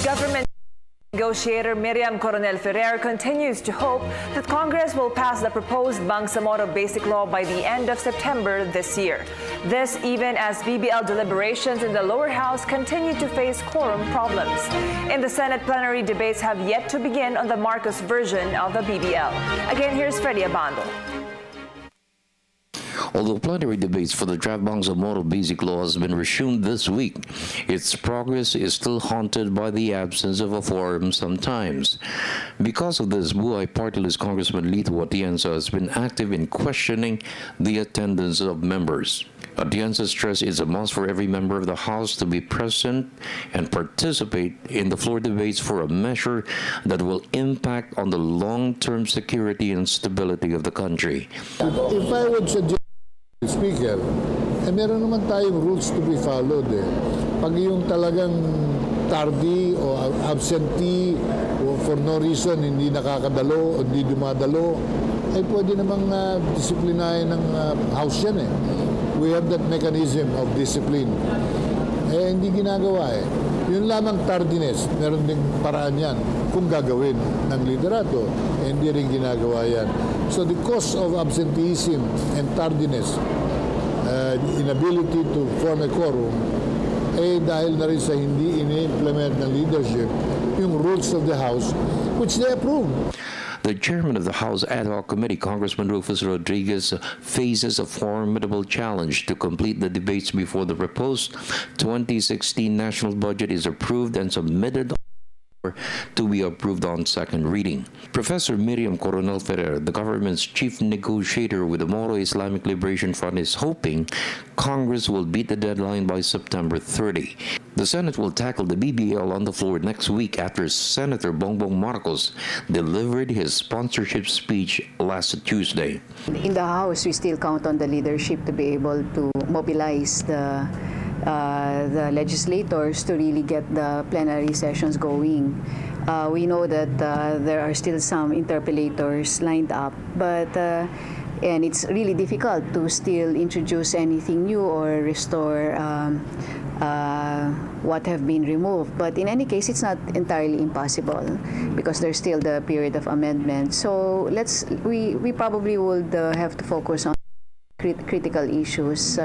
Government negotiator Miriam Coronel Ferrer continues to hope that Congress will pass the proposed Bangsamoro Basic Law by the end of September this year. This even as BBL deliberations in the lower house continue to face quorum problems. In the Senate, plenary debates have yet to begin on the Marcos version of the BBL. Again, here's Freddie Abando. Although plenary debates for the draft Bangsamoro Basic Law has been resumed this week, its progress is still haunted by the absence of a forum sometimes. Because of this, Buhay Party List Congressman Lito Atienza has been active in questioning the attendance of members. Atienza stressed it's a must for every member of the House to be present and participate in the floor debates for a measure that will impact on the long-term security and stability of the country. If I would suggest, Speaker, meron naman tayong rules to be followed. Pag yung talagang tardy o absentee o for no reason hindi nakakadalo o hindi dumadalo, ay pwede namang disiplinahin ng House yan. We have that mechanism of discipline. Hindi ginagawa . Yun lamang tardiness, meron ding paraan yan kung gagawin ng liderato. Hindi rin ginagawa yan. So the cause of absenteeism and tardiness, inability to form a quorum, dahil na rin sa hindi ini-implement ng leadership yung rules of the House, which they approve. The chairman of the House Ad Hoc Committee, Congressman Rufus Rodriguez, faces a formidable challenge to complete the debates before the proposed 2016 national budget is approved and submitted to be approved on second reading. Professor Miriam Coronel Ferrer, the government's chief negotiator with the Moro Islamic Liberation Front, is hoping Congress will beat the deadline by September 30. The Senate will tackle the BBL on the floor next week after Senator Bongbong Marcos delivered his sponsorship speech last Tuesday. In the House, we still count on the leadership to be able to mobilize the legislators to really get the plenary sessions going. We know that there are still some interpellators lined up, but and it's really difficult to still introduce anything new or restore what have been removed. But in any case, it's not entirely impossible because there's still the period of amendment. So we probably would have to focus on critical issues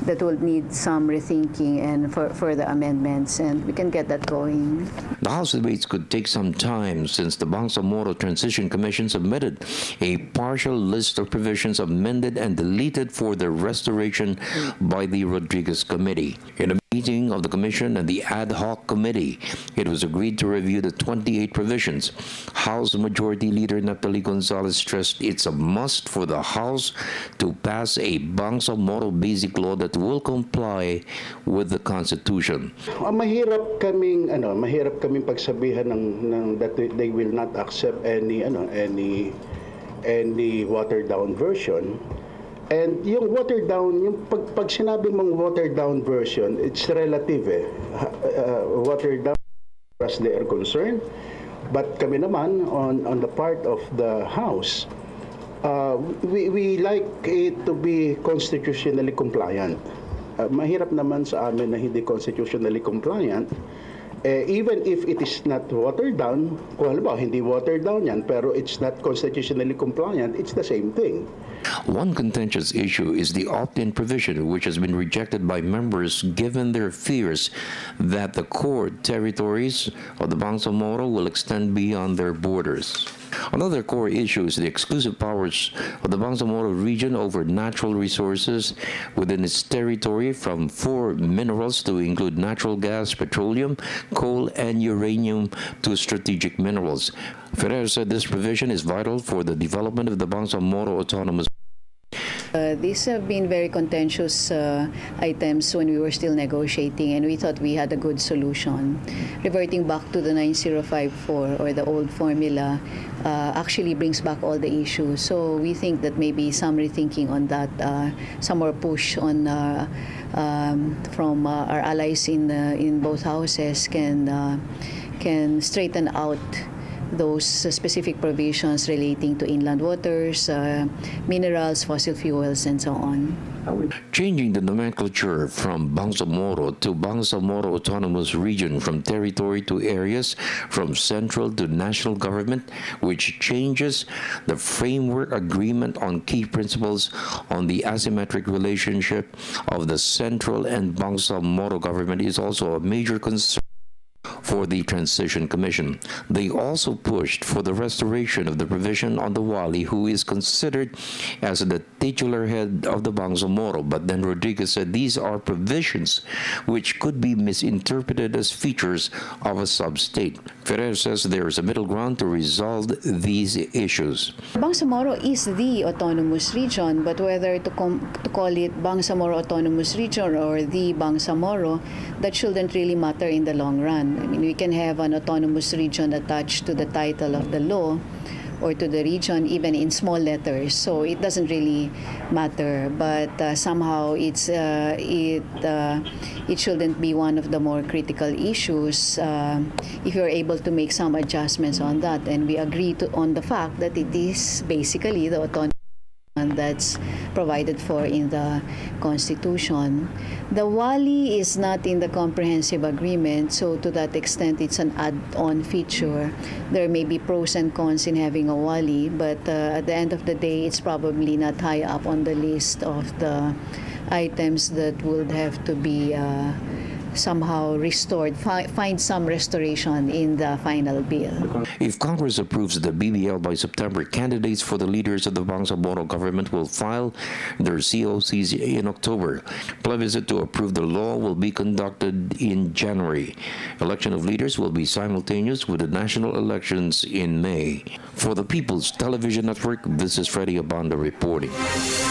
that will need some rethinking and further amendments, and we can get that going. The House debates could take some time since the Bangsamoro Transition Commission submitted a partial list of provisions amended and deleted for their restoration by the Rodriguez Committee. In a meeting of the Commission and the Ad Hoc Committee, it was agreed to review the 28 provisions. House Majority Leader Naphtali Gonzalez stressed it's a must for the House to pass a Bangsamoro Basic Law that will comply with the Constitution. Mahirap kaming pagsabihan ng that they will not accept any watered down version. And yung watered down, yung pag sinabi mong watered down version, it's relative. Watered down as they are concerned. But kami naman on the part of the House, we like it to be constitutionally compliant. Mahirap naman sa amin na hindi constitutionally compliant. Even if it is not watered down, kung halimbawa hindi watered down yan, pero it's not constitutionally compliant, it's the same thing. One contentious issue is the opt-in provision, which has been rejected by members given their fears that the core territories of the Bangsamoro will extend beyond their borders. Another core issue is the exclusive powers of the Bangsamoro region over natural resources within its territory, from 4 minerals to include natural gas, petroleum, coal, and uranium to strategic minerals. Ferrer said this provision is vital for the development of the Bangsamoro Autonomous. These have been very contentious items when we were still negotiating, and we thought we had a good solution. Reverting back to the 9054 or the old formula actually brings back all the issues. So we think that maybe some rethinking on that, some more push on from our allies in both houses can straighten out those specific provisions relating to inland waters, minerals, fossil fuels, and so on. Changing the nomenclature from Bangsamoro to Bangsamoro Autonomous Region, from territory to areas, from central to national government, which changes the framework agreement on key principles on the asymmetric relationship of the central and Bangsamoro government, is also a major concern for the Transition Commission. They also pushed for the restoration of the provision on the wali, who is considered as the titular head of the Bangsamoro. But then Rodriguez said these are provisions which could be misinterpreted as features of a sub-state. Ferrer says there is a middle ground to resolve these issues. Bangsamoro is the autonomous region, but whether to call it Bangsamoro Autonomous Region or the Bangsamoro, that shouldn't really matter in the long run. I mean, we can have an autonomous region attached to the title of the law or to the region, even in small letters. So it doesn't really matter. But somehow it shouldn't be one of the more critical issues if you're able to make some adjustments on that. And we agree on the fact that it is basically the autonomy that's provided for in the Constitution. The wali is not in the comprehensive agreement, so to that extent it's an add-on feature. There may be pros and cons in having a wali, but at the end of the day it's probably not high up on the list of the items that would have to be somehow restored, find some restoration in the final bill. If Congress approves the BBL by September, candidates for the leaders of the Bangsamoro government will file their COCs in October. Plebiscite to approve the law will be conducted in January. Election of leaders will be simultaneous with the national elections in May. For the People's Television Network, this is Freddie Abando reporting.